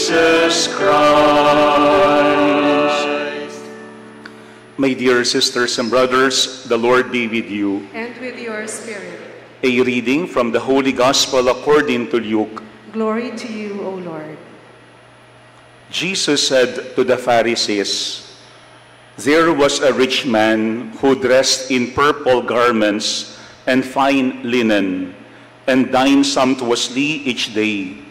Jesus Christ. My dear sisters and brothers, the Lord be with you. And with your spirit. A reading from the Holy Gospel according to Luke. Glory to you, O Lord. Jesus said to the Pharisees, "There was a rich man who dressed in purple garments and fine linen, and dined sumptuously each day.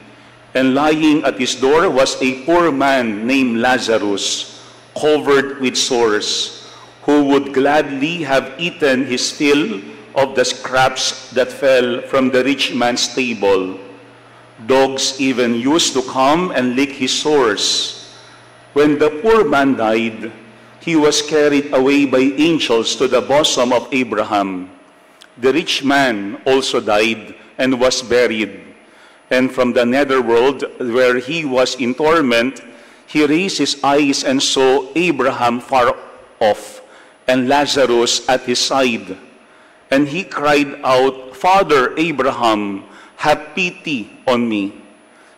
And lying at his door was a poor man named Lazarus, covered with sores, who would gladly have eaten his fill of the scraps that fell from the rich man's table. Dogs even used to come and lick his sores. When the poor man died, he was carried away by angels to the bosom of Abraham. The rich man also died and was buried. And from the netherworld, where he was in torment, he raised his eyes and saw Abraham far off, and Lazarus at his side. And he cried out, 'Father Abraham, have pity on me.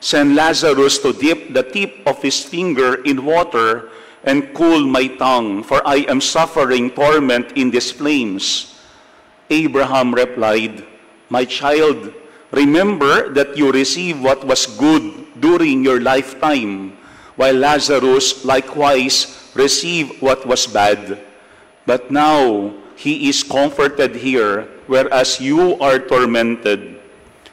Send Lazarus to dip the tip of his finger in water and cool my tongue, for I am suffering torment in these flames.' Abraham replied, 'My child, remember that you received what was good during your lifetime, while Lazarus likewise received what was bad. But now he is comforted here, whereas you are tormented.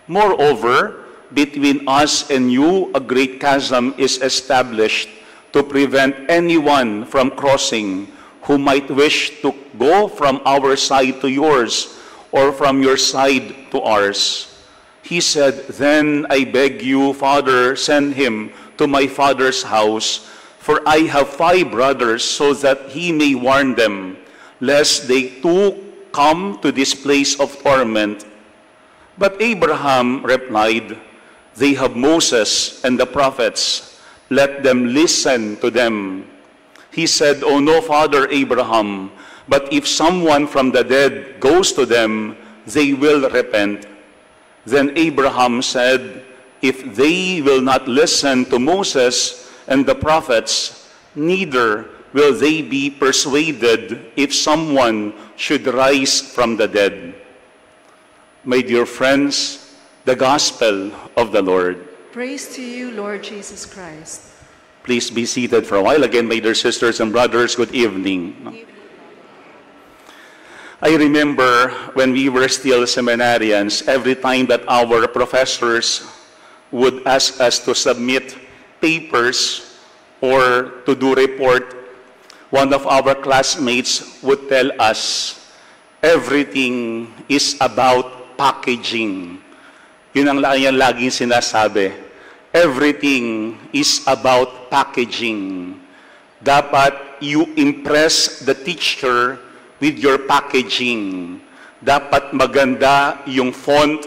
Moreover, between us and you a great chasm is established to prevent anyone from crossing who might wish to go from our side to yours or from your side to ours.' He said, 'Then I beg you, Father, send him to my father's house, for I have 5 brothers, so that he may warn them, lest they too come to this place of torment.' But Abraham replied, 'They have Moses and the prophets. Let them listen to them.' He said, 'Oh no, Father Abraham, but if someone from the dead goes to them, they will repent.' Then Abraham said, 'If they will not listen to Moses and the prophets, neither will they be persuaded if someone should rise from the dead.'" My dear friends, the Gospel of the Lord. Praise to you, Lord Jesus Christ. Please be seated for a while. Again, my dear sisters and brothers, good evening. I remember when we were still seminarians, every time that our professors would ask us to submit papers or to do report, one of our classmates would tell us, everything is about packaging. Yun ang laging sinasabi. Everything is about packaging. Dapat you impress the teacher with your packaging. Dapat maganda yung font,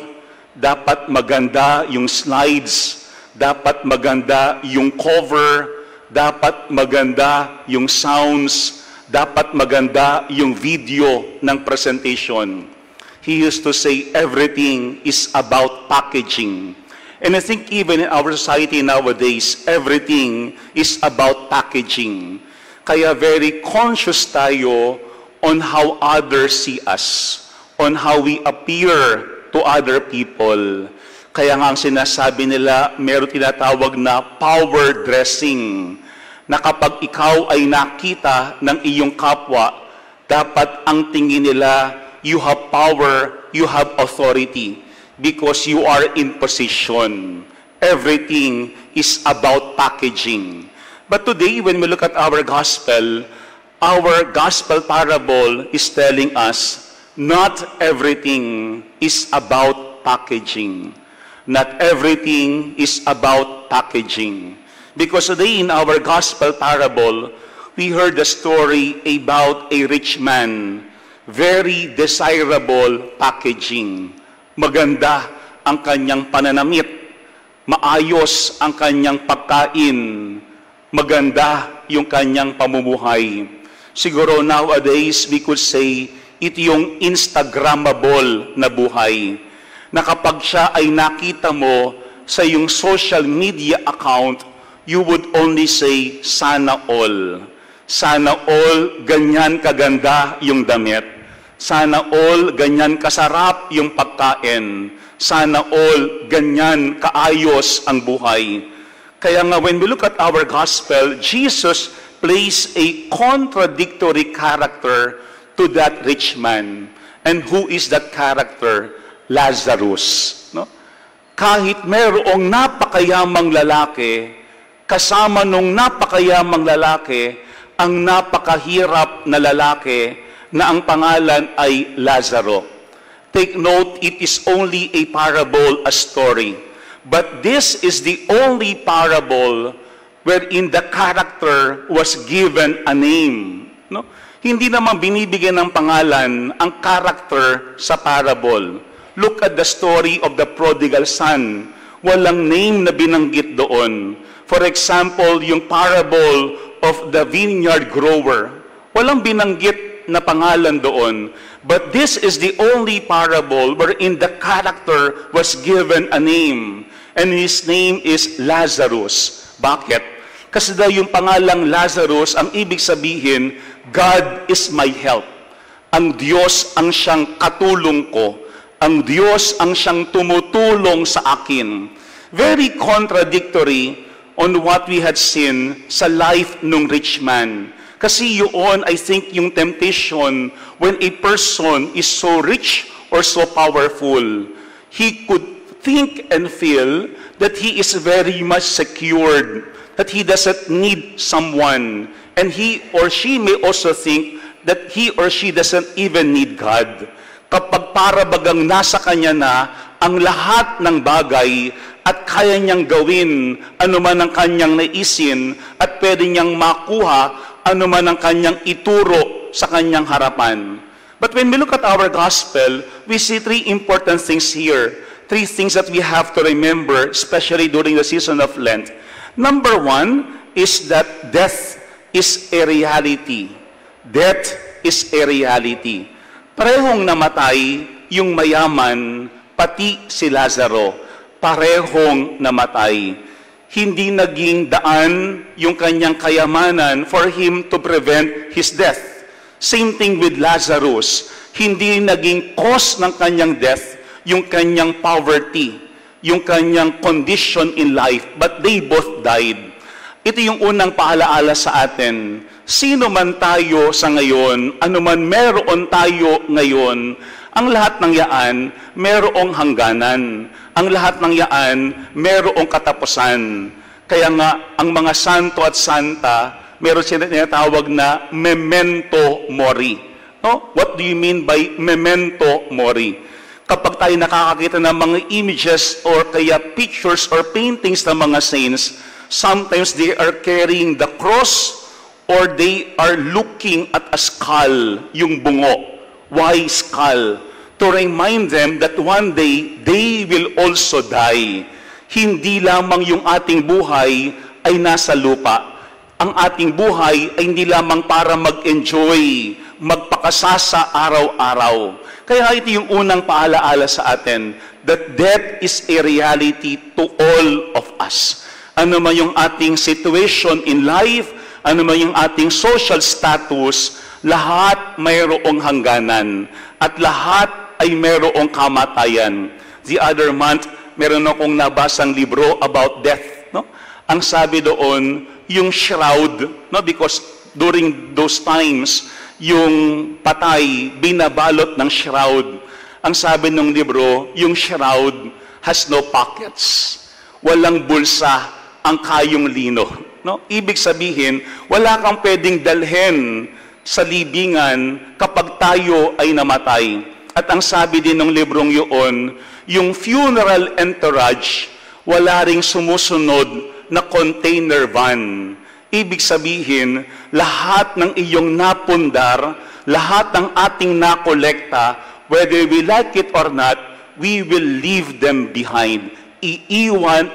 dapat maganda yung slides, dapat maganda yung cover, dapat maganda yung sounds, dapat maganda yung video ng presentation. He used to say everything is about packaging. And I think even in our society nowadays, everything is about packaging. Kaya very conscious tayo on how others see us, on how we appear to other people. Kaya nga ang sinasabi nila, meron tinatawag na power dressing, na kapag ikaw ay nakita ng iyong kapwa, dapat ang tingin nila, you have power, you have authority, because you are in position. Everything is about packaging. But today, when we look at our gospel parable is telling us, not everything is about packaging. Not everything is about packaging. Because today in our gospel parable, we heard the story about a rich man. Very desirable packaging. Maganda ang kanyang pananamit. Maayos ang kanyang pagkain. Maganda yung kanyang pamumuhay. Siguro nowadays, we could say, ito yung Instagrammable na buhay. Na kapag siya ay nakita mo sa iyong social media account, you would only say, sana all. Sana all, ganyan kaganda yung damit. Sana all, ganyan kasarap yung pagkain. Sana all, ganyan kaayos ang buhay. Kaya nga, when we look at our gospel, Jesus plays a contradictory character to that rich man. And who is that character? Lazarus. No? Kahit merong napakayamang lalaki, kasama nung napakayamang lalaki, ang napakahirap na lalaki na ang pangalan ay Lazaro. Take note, it is only a parable, a story. But this is the only parable wherein the character was given a name. No? Hindi naman binibigyan ng pangalan ang character sa parable. Look at the story of the prodigal son. Walang name na binanggit doon. For example, yung parable of the vineyard grower. Walang binanggit na pangalan doon. But this is the only parable wherein the character was given a name. And his name is Lazarus. Bakit? Kasi daw yung pangalang Lazarus, ang ibig sabihin, God is my help. Ang Diyos ang siyang katulong ko. Ang Diyos ang siyang tumutulong sa akin. Very contradictory on what we had seen sa life ng rich man. Kasi yun, I think, yung temptation when a person is so rich or so powerful, he could think and feel that he is very much secured, that he doesn't need someone. And he or she may also think that he or she doesn't even need God. Kapag para bagang nasa kanya na ang lahat ng bagay at kaya niyang gawin anuman ang kanyang naisin at pwede niyang makuha anuman ang kanyang ituro sa kanyang harapan. But when we look at our gospel, we see three important things here. Three things that we have to remember, especially during the season of Lent. Number one is that death is a reality. Death is a reality. Parehong namatay yung mayaman, pati si Lazaro. Parehong namatay. Hindi naging daan yung kanyang kayamanan for him to prevent his death. Same thing with Lazarus. Hindi naging cause ng kanyang death yung kanyang poverty, yung kanyang condition in life, but they both died. Ito yung unang paalaala sa atin. Sino man tayo sa ngayon, anuman meron tayo ngayon, ang lahat ng yaan, merong hangganan. Ang lahat ng yaan, merong katapusan. Kaya nga, ang mga santo at santa, meron sila tinatawag na memento mori. No? What do you mean by memento mori? Kapag tayo nakakakita ng mga images or kaya pictures or paintings ng mga saints, sometimes they are carrying the cross or they are looking at a skull, yung bungo. Why skull? To remind them that one day, they will also die. Hindi lamang yung ating buhay ay nasa lupa. Ang ating buhay ay hindi lamang para mag-enjoy, magpakasasa araw-araw. Kaya ito yung unang paalaala sa atin, that death is a reality to all of us. Ano man yung ating situation in life, ano man yung ating social status, lahat mayroong hangganan at lahat ay mayroong kamatayan. The other month, meron akong nabasang libro about death. No? Ang sabi doon, yung shroud, no? Because during those times, yung patay, binabalot ng shroud. Ang sabi ng libro, yung shroud has no pockets. Walang bulsa ang kayong lino. No? Ibig sabihin, wala kang pwedeng dalhin sa libingan kapag tayo ay namatay. At ang sabi din ng librong yun, yung funeral entourage, wala ring sumusunod na container van. Ibig sabihin, lahat ng iyong napundar, lahat ng ating nakolekta, whether we like it or not, we will leave them behind. Iiwan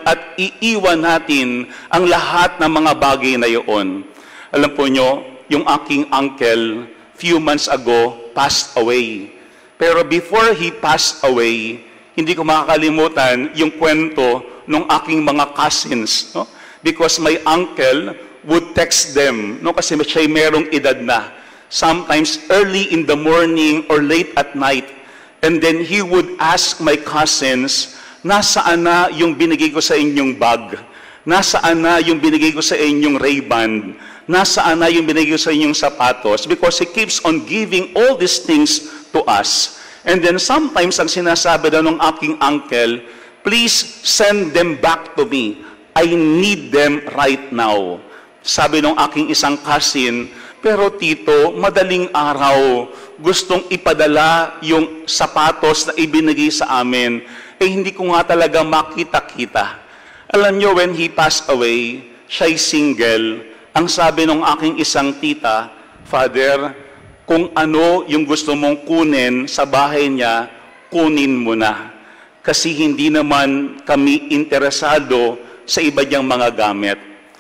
natin ang lahat ng mga bagay na iyon. Alam po nyo, yung aking uncle, few months ago, passed away. Pero before he passed away, hindi ko makakalimutan yung kwento ng aking mga cousins. No? Because my uncle would text them, no, kasi siya merong edad na. Sometimes early in the morning or late at night. And then he would ask my cousins, nasaan na yung binigay ko sa inyong bag? Nasaan na yung binigay ko sa inyong Ray-Ban? Nasaan na yung binigay ko sa inyong sapatos? Because he keeps on giving all these things to us. And then sometimes ang sinasabi daw ng aking uncle, please send them back to me. I need them right now. Sabi ng aking isang cousin, pero tito, madaling araw, gustong ipadala yung sapatos na ibinigay sa amin, hindi ko nga talaga makita-kita. Alam nyo, when he passed away, siya'y single. Ang sabi ng aking isang tita, Father, kung ano yung gusto mong kunin sa bahay niya, kunin mo na. Kasi hindi naman kami interesado sa iba niyang mga gamit.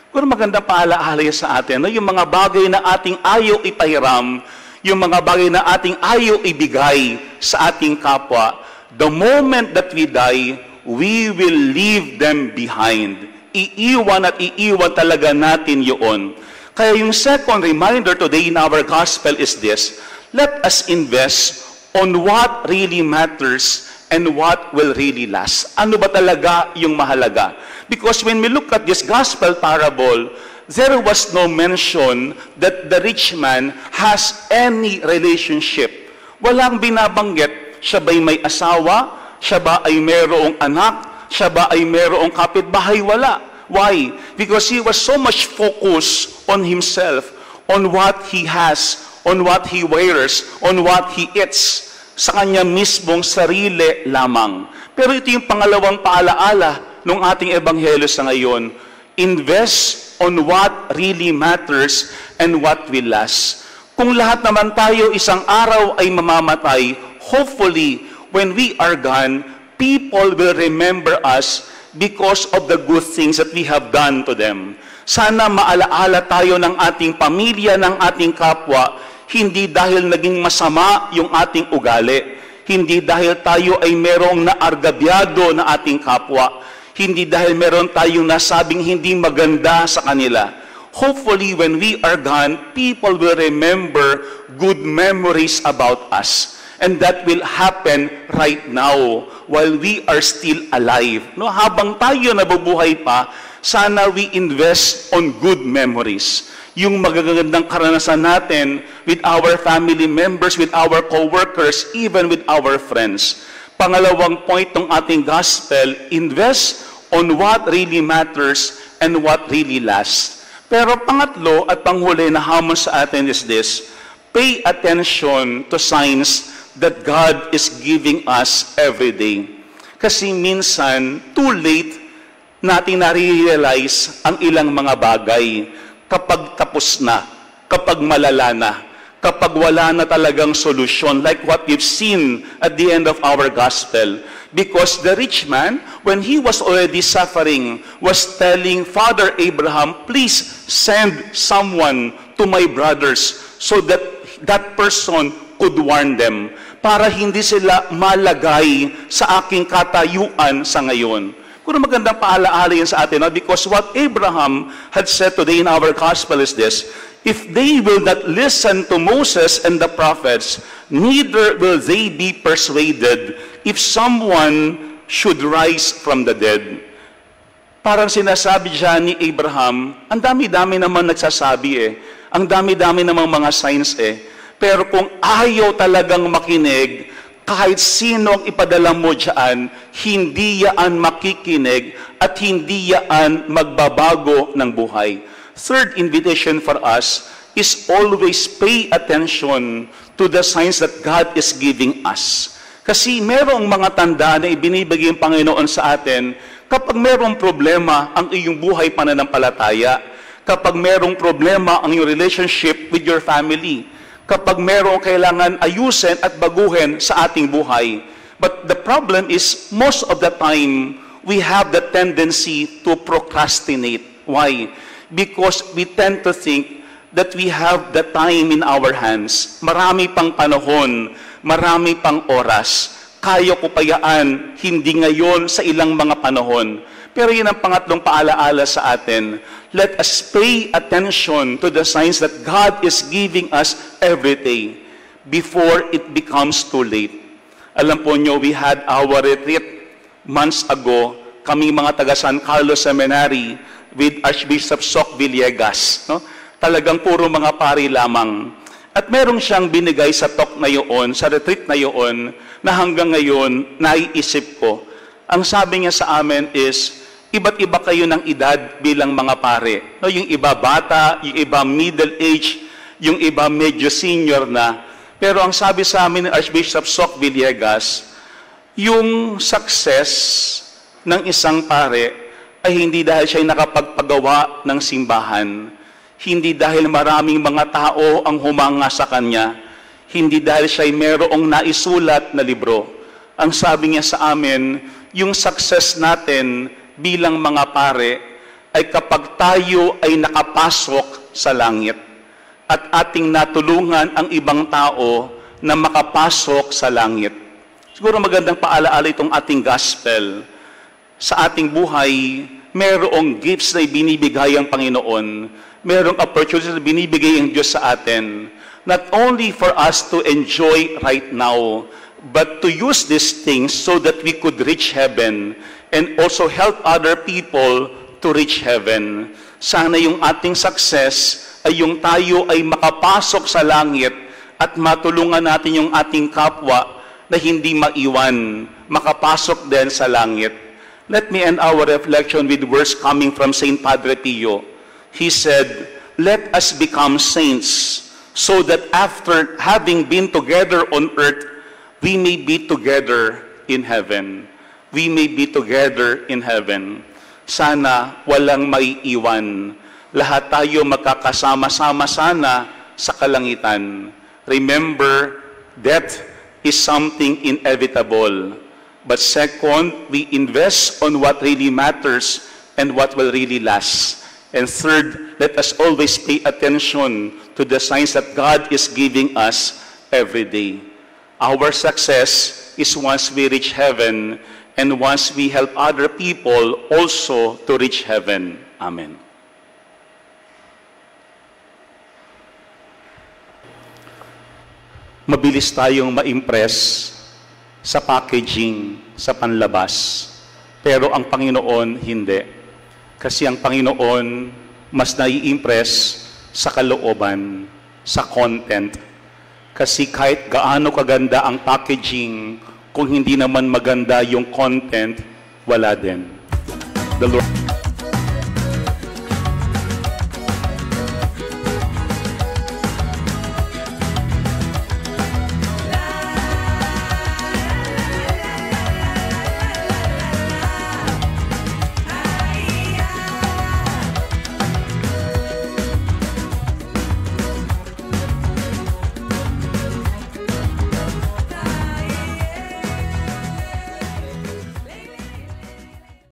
Kung magandang paalaala sa atin, no? Yung mga bagay na ating ayaw ipahiram, yung mga bagay na ating ayaw ibigay sa ating kapwa, the moment that we die, we will leave them behind. Iiwan at iiwan talaga natin yun. Kaya yung second reminder today in our gospel is this: let us invest on what really matters and what will really last. Ano ba talaga yung mahalaga? Because when we look at this gospel parable, there was no mention that the rich man has any relationship. Walang binabanggit, siya ba'y may asawa? Siya ba ay mayroong anak? Siya ba ay mayroong kapitbahay? Wala. Why? Because he was so much focused on himself, on what he has, on what he wears, on what he eats, sa kanya mismong sarili lamang. Pero ito yung pangalawang paalaala ng ating ebanghelyo sa ngayon. Invest on what really matters and what will last. Kung lahat naman tayo isang araw ay mamamatay, hopefully, when we are gone, people will remember us because of the good things that we have done to them. Sana maalaala tayo ng ating pamilya, ng ating kapwa, hindi dahil naging masama yung ating ugali, hindi dahil tayo ay merong naargabyado na ating kapwa, hindi dahil meron tayong nasabing hindi maganda sa kanila. Hopefully, when we are gone, people will remember good memories about us. And that will happen right now while we are still alive. No, habang tayo nabubuhay pa, sana we invest on good memories. Yung magagandang karanasan natin with our family members, with our co-workers, even with our friends. Pangalawang point ng ating gospel, invest on what really matters and what really lasts. Pero pangatlo at panghuli na hamon sa atin is this: pay attention to signs that God is giving us every day. Kasi minsan, too late natin na-realize ang ilang mga bagay kapag tapos na, kapag malala na, kapag wala na talagang solusyon, like what we've seen at the end of our gospel. Because the rich man, when he was already suffering, was telling Father Abraham, please send someone to my brothers so that that person could warn them, para hindi sila malagay sa aking katayuan sa ngayon. Kung magandang paalaala yun sa atin, no? Because what Abraham had said today in our gospel is this: if they will not listen to Moses and the prophets, neither will they be persuaded if someone should rise from the dead. Parang sinasabi dyan ni Abraham, ang dami-dami naman nagsasabi ang dami-dami namang mga signs Pero kung ayaw talagang makinig, kahit sino ang ipadala mo dyan, hindi yan makikinig at hindi yan magbabago ng buhay. Third invitation for us is always pay attention to the signs that God is giving us. Kasi merong mga tanda na ibinibigay ng Panginoon sa atin kapag merong problema ang iyong buhay pananampalataya, kapag merong problema ang iyong relationship with your family, kapag merong kailangan ayusin at baguhin sa ating buhay. But the problem is, most of the time, we have the tendency to procrastinate. Why? Because we tend to think that we have the time in our hands. Marami pang panahon, marami pang oras. Kaya ko pa yaan, hindi ngayon sa ilang mga panahon. Pero yun ang pangatlong paalaala sa atin. Let us pay attention to the signs that God is giving us every day before it becomes too late. Alam po nyo, we had our retreat months ago, kaming mga taga San Carlos Seminary with Archbishop Soc Villegas. No? Talagang puro mga pari lamang. At merong siyang binigay sa talk na yun, sa retreat na yun, na hanggang ngayon, naiisip ko. Ang sabi niya sa amin is, iba't iba kayo ng edad bilang mga pare. No, yung iba bata, yung iba middle age, yung iba medyo senior na. Pero ang sabi sa amin ni Archbishop Soc Villegas, yung success ng isang pare ay hindi dahil siya nakapagpagawa ng simbahan, hindi dahil maraming mga tao ang humanga sa kanya, hindi dahil siya ay merong naisulat na libro. Ang sabi niya sa amin, yung success natin bilang mga pare ay kapag tayo ay nakapasok sa langit at ating natulungan ang ibang tao na makapasok sa langit. Siguro magandang paalaala itong ating gospel. Sa ating buhay, mayroong gifts na ibinibigay ang Panginoon. Mayroong opportunities na binibigay ang Diyos sa atin. Not only for us to enjoy right now, but to use these things so that we could reach heaven and also help other people to reach heaven. Sana yung ating success ay yung tayo ay makapasok sa langit at matulungan natin yung ating kapwa na hindi maiwan, makapasok din sa langit. Let me end our reflection with words coming from Saint Padre Pio. He said, "Let us become saints so that after having been together on earth, we may be together in heaven." We may be together in heaven. Sana walang maiiwan. Lahat tayo magkakasama-sama sana sa kalangitan. Remember, death is something inevitable. But second, we invest on what really matters and what will really last. And third, let us always pay attention to the signs that God is giving us every day. Our success is once we reach heaven and once we help other people also to reach heaven. Amen. Mabilis tayong ma-impress sa packaging, sa panlabas. Pero ang Panginoon, hindi. Kasi ang Panginoon, mas nai-impress sa kalooban, sa content. Kasi kahit gaano kaganda ang packaging, kung hindi naman maganda yung content, wala din. The Lord